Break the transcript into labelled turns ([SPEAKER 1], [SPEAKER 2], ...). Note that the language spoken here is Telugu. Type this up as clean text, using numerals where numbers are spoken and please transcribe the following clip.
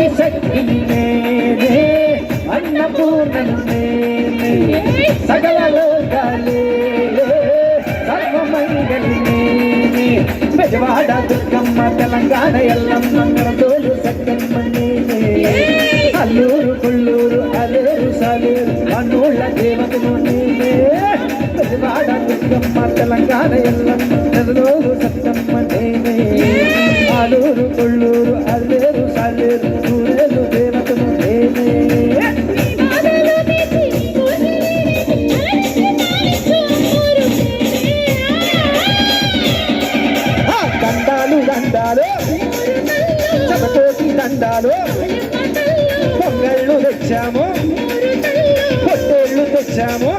[SPEAKER 1] ఆదిశక్తిని నేనే అన్నపూర్ణను నేనే సకల లోకాలే సర్వమంగళి నేనే బెజవాడ దుర్గమ్మ తెలంగాణ ఎల్లమ్మ నరదోలు సక్కమ్మ నేనే అల్లూరు కొల్లూరు అలేరు సాలేరు అన్నూళ్ళ దేవతను నేనే బెజవాడ దుర్గమ్మ తెలంగాణ ఎల్లమ్మ నరదోలు సక్కమ్మ నేనే ఆలూరు కొల్లూరు అలేరు సాలేరు నూరేలు దేవతను నేనే దండాలు దండాలు శతకోటి దండాలు పొంగళ్ళు తెచ్చాము పొట్టేళ్ళు తెచ్చాము